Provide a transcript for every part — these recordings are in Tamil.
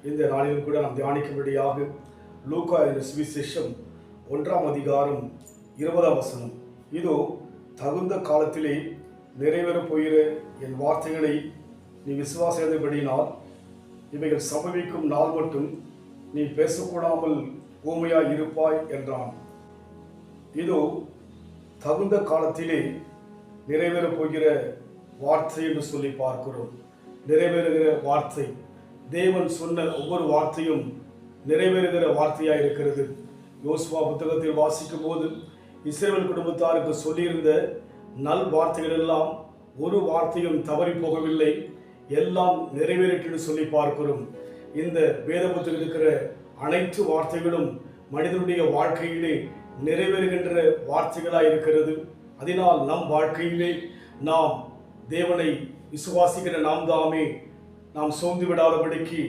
இந்த நாளிலும் கூட நாம் தியானிக்கும்படியாக லூக்கா என்ற சுவிசேஷம் 1ஆம் அதிகாரம் 20ஆம் வசனம். இதோ தகுந்த காலத்திலே நிறைவேறப் போகிற என் வார்த்தைகளை நீ விசுவாசியாதபடியினால் இவைகள் சம்பவிக்கும் நாள் மட்டும் நீ பேசக்கூடாமல் ஊமையாய் இருப்பாய் என்றான். இதோ தகுந்த காலத்திலே நிறைவேறப் போகிற வார்த்தை என்று சொல்லி பார்க்கிறோம். நிறைவேறுகிற வார்த்தை, தேவன் சொன்ன ஒவ்வொரு வார்த்தையும் நிறைவேறுகிற வார்த்தையாக இருக்கிறது. யோசுவா புத்தகத்தில் வாசிக்கும் போது இஸ்ரவேல் குடும்பத்தாருக்கு சொல்லியிருந்த நல் வார்த்தைகள் எல்லாம் ஒரு வார்த்தையும் தவறி போகவில்லை, எல்லாம் நிறைவேறிட்டு சொல்லி பார்க்கிறோம். இந்த வேத புத்தகத்தில் இருக்கிற அனைத்து வார்த்தைகளும் மனிதனுடைய வாழ்க்கையிலே நிறைவேறுகின்ற வார்த்தைகளாக இருக்கிறது. அதனால் நம் வாழ்க்கையிலே நாம் தேவனை விசுவாசிக்கிற நாம் தாமே நாம் சோர்ந்து விடாதபடிக்கு,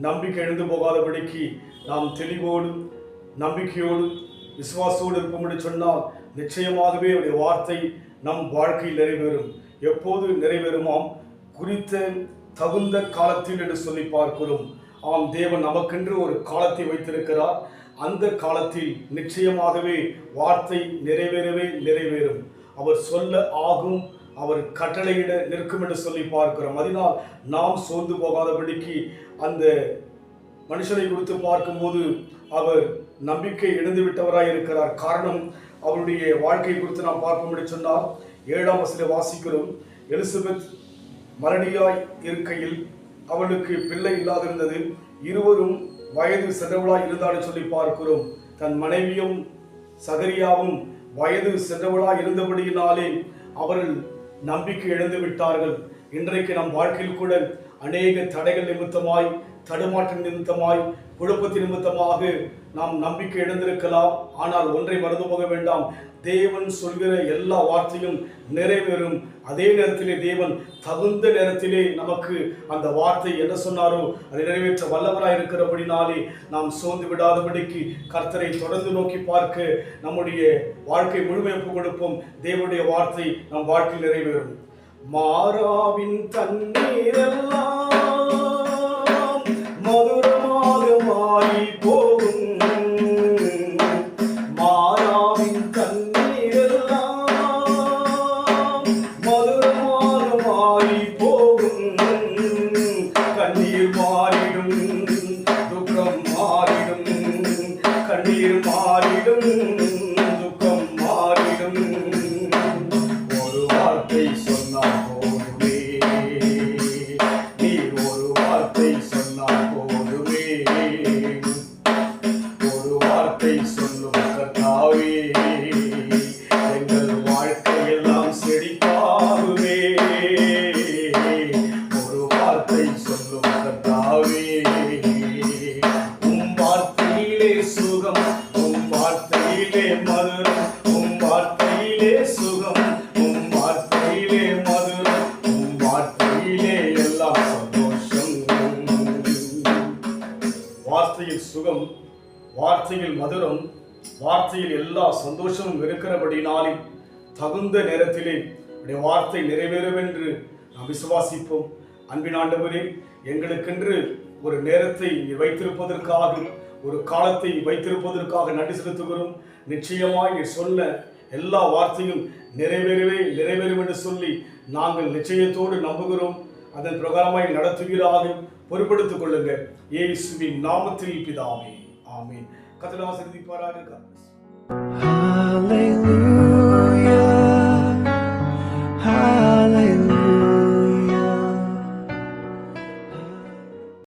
நம்பிக்கை எழுந்து போகாதபடிக்கு நாம் தெளிவோடு நம்பிக்கையோடு விசுவாசோடு இருப்போம் என்று சொன்னால் நிச்சயமாகவே அவருடைய வார்த்தை நம் வாழ்க்கையில் நிறைவேறும். எப்போது நிறைவேறுமாம்? குறித்த தகுந்த காலத்தில் என்று சொல்லி பார்க்கிறோம். ஆம், தேவன் நமக்கென்று ஒரு காலத்தை வைத்திருக்கிறார். அந்த காலத்தில் நிச்சயமாகவே வார்த்தை நிறைவேறவே நிறைவேறும். அவர் சொல்ல ஆகும், அவர் கட்டளையிட நிற்கும் என்று சொல்லி பார்க்கிறோம். அதனால் நாம் சோர்ந்து போகாதபடிக்கு அந்த மனுஷனை குறித்து பார்க்கும்போது அவர் நம்பிக்கை இழந்து விட்டவராய் இருக்கிறார். காரணம், அவருடைய வாழ்க்கை குறித்து நாம் பார்ப்போம் என்று சொன்னால் 7ஆம் வசனத்தில் வாசிக்கிறோம். எலிசபெத் மலடியாய் இருக்கையில் அவளுக்கு பிள்ளை இல்லாதிருந்தது. இருவரும் வயது சென்றவளாய் இருந்தாலும் சொல்லி பார்க்கிறோம். தன் மனைவியும் சகரியாவும் வயது சென்றவளாய் இருந்தபடியினாலே அவர்கள் நம்பிக்கை இழந்து விட்டார்கள். இன்றைக்கு நம் வாழ்க்கையில் கூட அநேக தடைகள் நிமித்தமாய், தடுமாற்ற நிமித்தமாய், குழப்பத்தின் நிமித்தமாக நாம் நம்பிக்கை இழந்திருக்கலாம். ஆனால் ஒன்றை மறந்து போக வேண்டாம், தேவன் சொல்கிற எல்லா வார்த்தையும் நிறைவேறும். அதே நேரத்திலே தேவன் தகுந்த நேரத்திலே நமக்கு அந்த வார்த்தை என்ன சொன்னாரோ அதை நிறைவேற்ற வல்லவராய் இருக்கிறபடினாலே நாம் சோர்ந்து விடாதபடிக்கு கர்த்தரை தொடர்ந்து நோக்கி பார்க்க நம்முடைய வாழ்க்கை முழுமைப்பு கொடுப்போம். தேவனுடைய வார்த்தை நம் வாழ்க்கையில் நிறைவேறும். மாறாவின் தண்ணீரெல்லாம் மதுரமாக மாறி போகும், மாறாவின் தண்ணீரெல்லாம் மதுரமாக மாறி போகும், கண்ணீர் மாறிடும், துக்கம் மாறிடும், கண்ணீர் மாறிடும், துக்கம் மாறிடும். ஒரு வார்த்தை சொன்னால் போதுமே, நீ ஒரு வார்த்தை சொன்னால் போதுமே, ஒரு வார்த்தை சொல்லும் கர்த்தாவே எங்கள் வாழ்க்கையெல்லாம் செழிப்பாகுமே. ஒரு வார்த்தை சொல்லும் கர்த்தாவே, உம் வார்த்தையிலே சுகம், உம் வார்த்தையிலே மதுரம், உம் வார்த்தையிலே சுகம், உம் வார்த்தையிலே மதுரம், உம் வார்த்தையிலே எல்லாம் சந்தோஷம். வார்த்தையில் சுகம், வார்த்தையில் மதுரம், வார்த்தையில் எல்லா சந்தோஷமும் இருக்கிறபடினாலே தகுந்த நேரத்திலே வார்த்தை நிறைவேறும் என்று நாம் விசுவாசிப்போம். அன்பின் ஆண்டவரே, எங்களுக்கென்று ஒரு நேரத்தை வைத்திருப்பதற்காக, ஒரு காலத்தை வைத்திருப்பதற்காக நன்றி செலுத்துகிறோம். நிச்சயமாய் நீ சொன்ன எல்லா வார்த்தையும் நிறைவேறும் என்று சொல்லி நாங்கள் நிச்சயத்தோடு நம்புகிறோம். அதன் பிரகாரமாய் நடத்துவீராக பொறுப்படுத்திக் கொள்ளுங்க. இயேசுவின் நாமத்தில் பிதாவே, ஆமென். கர்த்தர் ஆசீர்வதிப்பாராக.